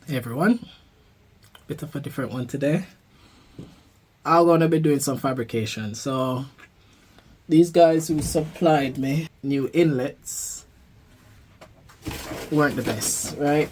Hey everyone, bit of a different one today. I'm gonna be doing some fabrication. So these guys who supplied me new inlets weren't the best, right?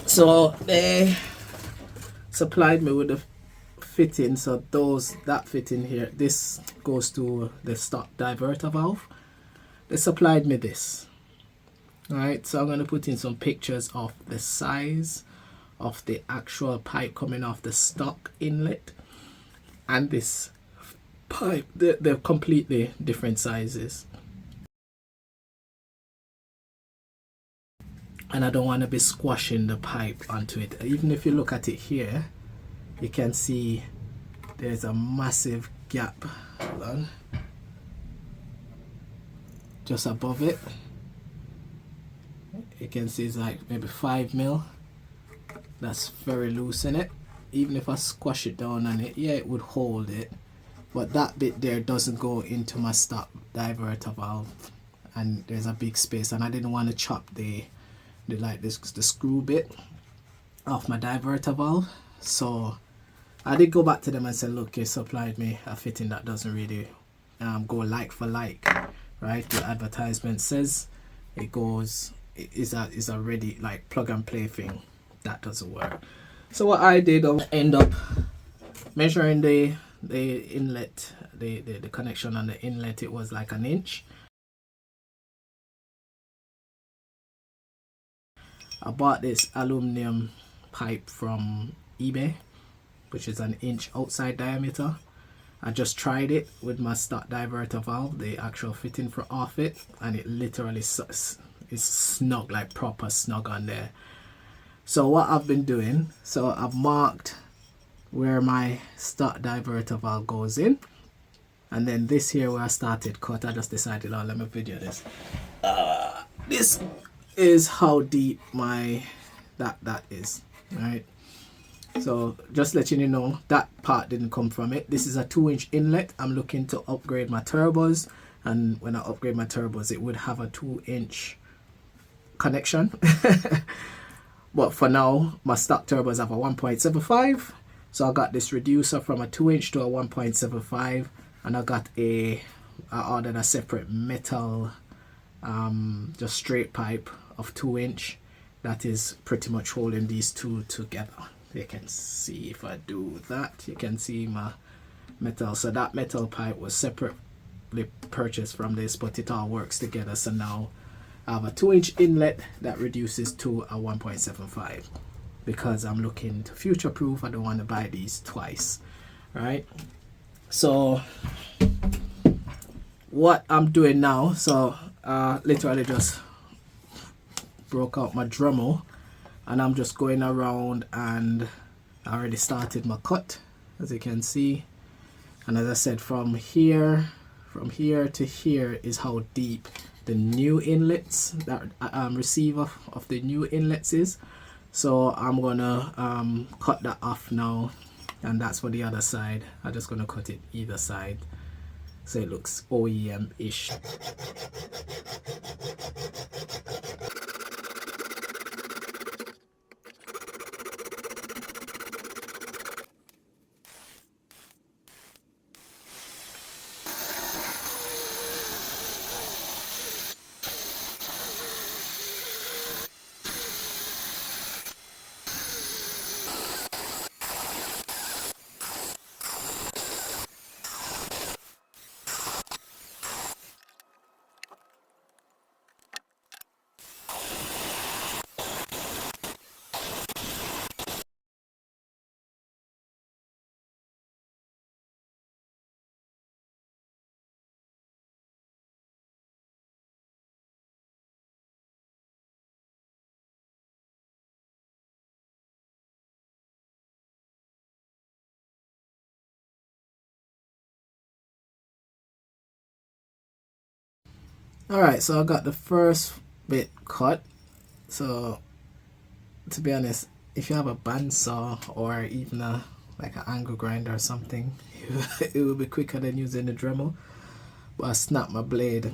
So they supplied me with the fitting. So that fitting here, this goes to the stock diverter valve. They supplied me this. Alright, so I'm gonna put in some pictures of the size of the actual pipe coming off the stock inlet and this pipe. They're completely different sizes, and I don't want to be squashing the pipe onto it. Even if you look at it here, you can see there's a massive gap. Hold on. Just above it, you can see it's like maybe 5 mil. That's very loose in it. Even if I squash it down on it, yeah, it would hold it, but that bit there doesn't go into my stock diverter valve, and there's a big space, and I didn't want to chop the screw bit off my diverter valve. So I did go back to them and say, look, you supplied me a fitting that doesn't really go like for like, right? The advertisement says it goes is a ready like plug and play thing. That doesn't work. So what I did, I end up measuring the inlet, the connection on the inlet. It was like 1 inch. I bought this aluminum pipe from eBay, which is 1 inch outside diameter. I just tried it with my stock diverter valve, the actual fitting for off it, and it literally is snug, like proper snug on there. So what I've been doing, so I've marked where my stock diverter valve goes in, and then this here where I started cut, I just decided, oh, let me video this. This is how deep my that is, right? So just letting you know, that part didn't come from it. This is a 2-inch inlet. I'm looking to upgrade my turbos, and when I upgrade my turbos, it would have a 2-inch connection. But for now, my stock turbos have a 1.75. So I got this reducer from a 2-inch to a 1.75, and I ordered a separate metal just straight pipe of 2-inch that is pretty much holding these two together. You can see, if I do that, you can see my metal. So that metal pipe was separately purchased from this, but it all works together. So now I have a 2-inch inlet that reduces to a 1.75 because I'm looking to future proof. I don't want to buy these twice, right? So what I'm doing now, so literally just broke out my Dremel, and I'm just going around, and I already started my cut, as you can see. And as I said, from here to here is how deep the new inlets, that receiver of the new inlets is. So I'm gonna cut that off now, and that's for the other side. I'm just gonna cut it either side so it looks OEM-ish. Alright, so I got the first bit cut. So to be honest, if you have a bandsaw or even like an angle grinder or something, it will be quicker than using the Dremel. But I snapped my blade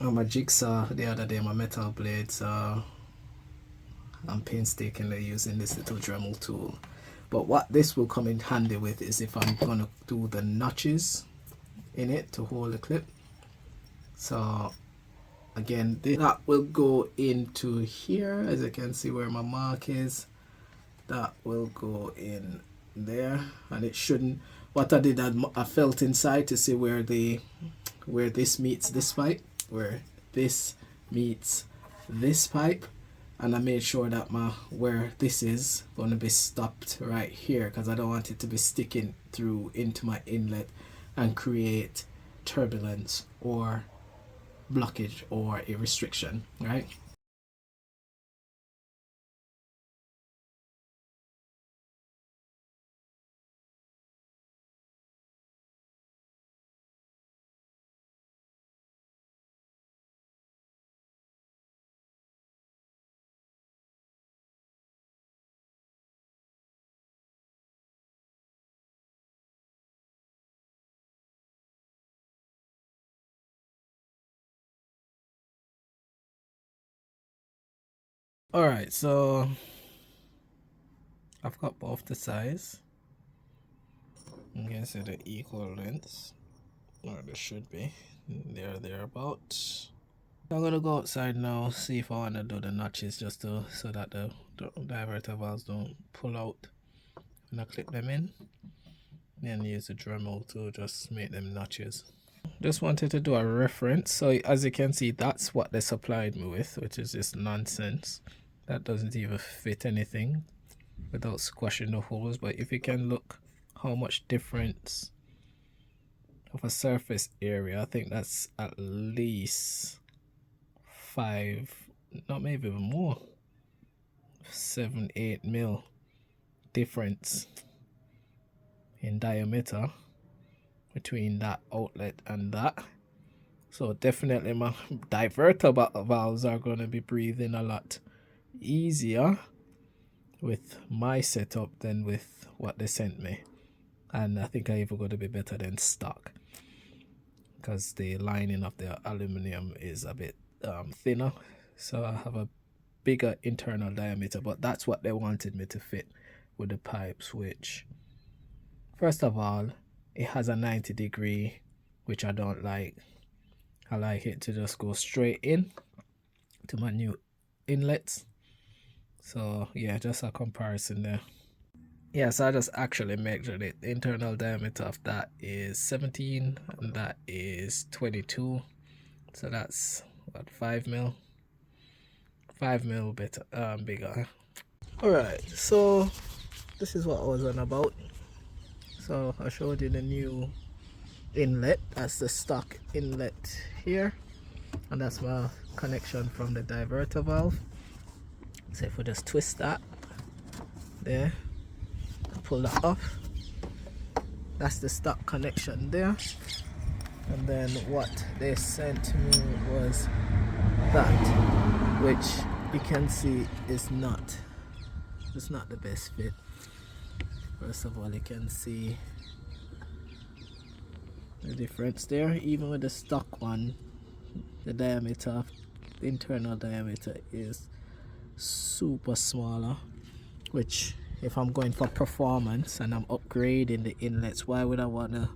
on my jigsaw the other day, my metal blade, so I'm painstakingly using this little Dremel tool. But what this will come in handy with is if I'm gonna do the notches in it to hold the clip. So again, that will go into here, as you can see where my mark is. That will go in there, and it shouldn't. What I did, I felt inside to see where this meets this pipe, where this meets this pipe, and I made sure that where this is going to be stopped right here, because I don't want it to be sticking through into my inlet and create turbulence or blockage or a restriction, right? All right, so I've got both the size. You can see the equal lengths, or there should be. Thereabouts. I'm gonna go outside now, see if I want to do the notches just so that the diverter valves don't pull out when I clip them in. Then use the Dremel to just make them notches. Just wanted to do a reference. So as you can see, that's what they supplied me with, which is just nonsense. That doesn't even fit anything without squashing the holes. But if you can look how much difference of a surface area, I think that's at least 5, not maybe even more, 7-8 mil difference in diameter between that outlet and that. So definitely my diverter valves are going to be breathing a lot easier with my setup than with what they sent me, and I think I even going to be better than stock, because the lining of the aluminum is a bit thinner, so I have a bigger internal diameter. But that's what they wanted me to fit with the pipes, which first of all, it has a 90-degree, which I don't like. I like it to just go straight in to my new inlets. So yeah, just a comparison there. Yeah, so I just actually measured it. The internal diameter of that is 17 and that is 22. So that's what, 5 mil? 5 mil better, bigger. Alright, so this is what I was on about. So I showed you the new inlet. That's the stock inlet here, and that's my connection from the diverter valve. So if we just twist that there, pull that off, that's the stock connection there. And then what they sent me was that, which you can see is not the best fit. First of all, you can see the difference there. Even with the stock one, the diameter, the internal diameter is super smaller, which if I'm going for performance and I'm upgrading the inlets, why would I want to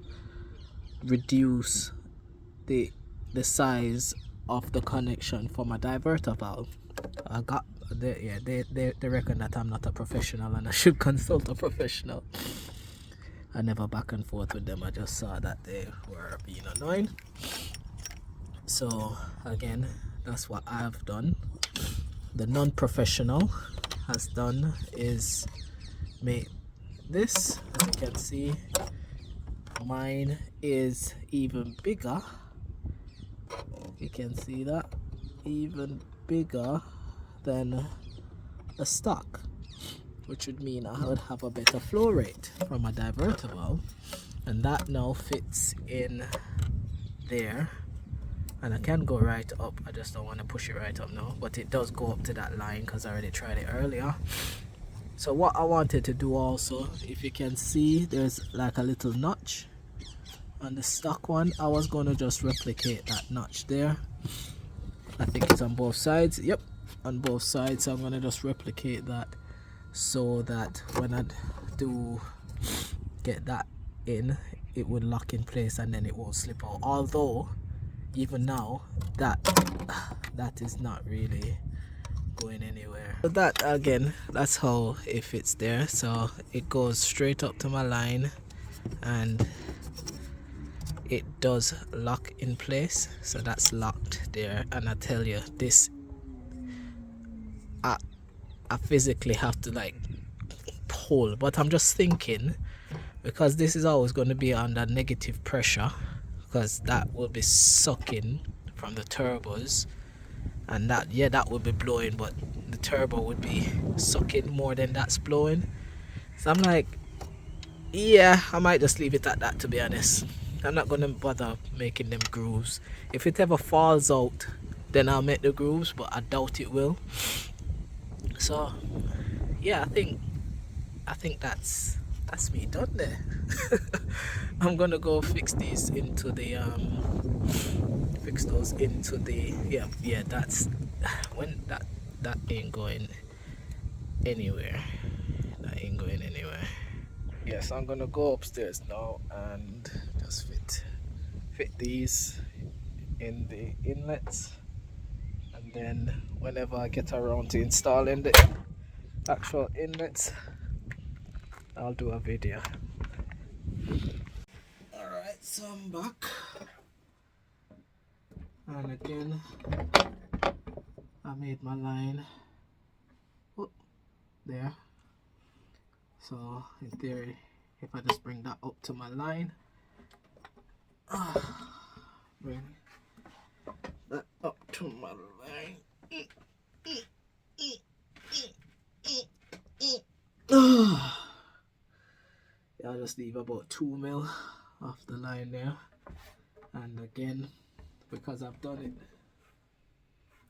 reduce the size of the connection for my diverter valve? I got they reckon that I'm not a professional and I should consult a professional. I never back and forth with them. I just saw that they were being annoying. So again, that's what I've done. The non-professional has done is make this. As you can see, mine is even bigger. You can see that, even bigger than a stock, which would mean I would have a better flow rate from a diverter valve, and that now fits in there. And I can go right up, I just don't want to push it right up now, but it does go up to that line because I already tried it earlier. So what I wanted to do also, if you can see, there's like a little notch on the stock one. I was going to just replicate that notch there. I think it's on both sides. Yep, on both sides, so I'm gonna just replicate that so that when I do get that in, it would lock in place and then it won't slip out. Although even now that is not really going anywhere. So that again, that's how it fits there. So it goes straight up to my line and it does lock in place. So that's locked there, and I tell you this, I physically have to like pull, but I'm just thinking, because this is always going to be under negative pressure, because that will be sucking from the turbos, and that, yeah, that would be blowing, but the turbo would be sucking more than that's blowing. So I'm like, yeah, I might just leave it at that, to be honest. I'm not gonna bother making them grooves. If it ever falls out, then I'll make the grooves, but I doubt it will. So yeah, I think that's me done there. I'm gonna go fix these into the fix those into the, yeah, that's when that ain't going anywhere. That ain't going anywhere. Yes, I'm gonna go upstairs now and just fit these in the inlets, and then whenever I get around to installing the actual inlets, I'll do a video. Alright, so I'm back, and again I made my line there. So in theory, if I just bring that up to my line, bring that up to my line, I'll just leave about 2 mil off the line there. And again, because I've done it,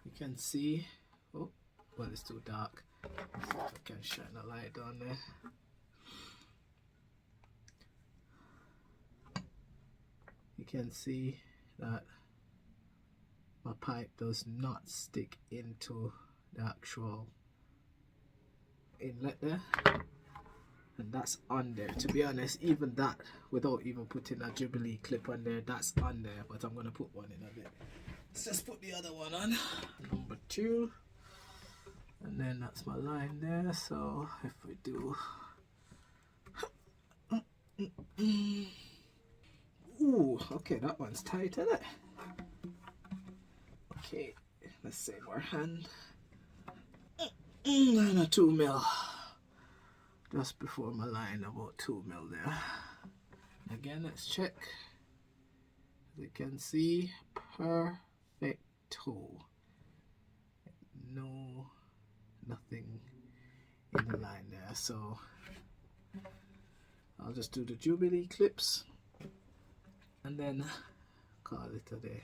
you can see, oh well, it's too dark, so I can shine a light down there. You can see that my pipe does not stick into the actual inlet there, and that's on there. To be honest, even that, without even putting a Jubilee clip on there, that's on there, but I'm gonna put one in a bit. Let's just put the other one on, number 2, and then that's my line there. So if we do ooh, okay, that one's tight, isn't it? Okay, let's say more hand, and a 2 mil just before my line, about 2 mil there. Again, let's check. As you can see, perfecto. No, nothing in the line there. So I'll just do the Jubilee clips and then call it a day.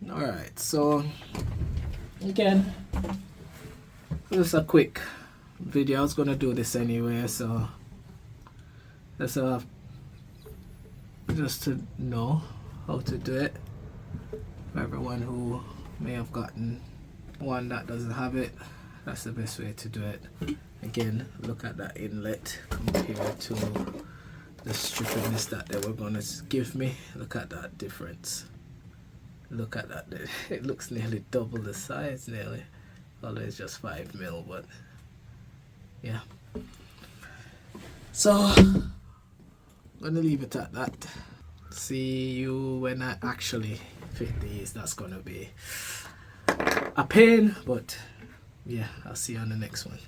Alright, so again, this is a quick video. I was gonna do this anyway, so that's just to know how to do it for everyone who may have gotten one that doesn't have it. That's the best way to do it. Again, look at that inlet compared to the strippiness that they were gonna give me. Look at that difference. Look at that, it looks nearly double the size, nearly. Although it's just 5 mil, but yeah. So I'm gonna leave it at that. See you when I actually fit these. That's gonna be a pain, but yeah, I'll see you on the next one.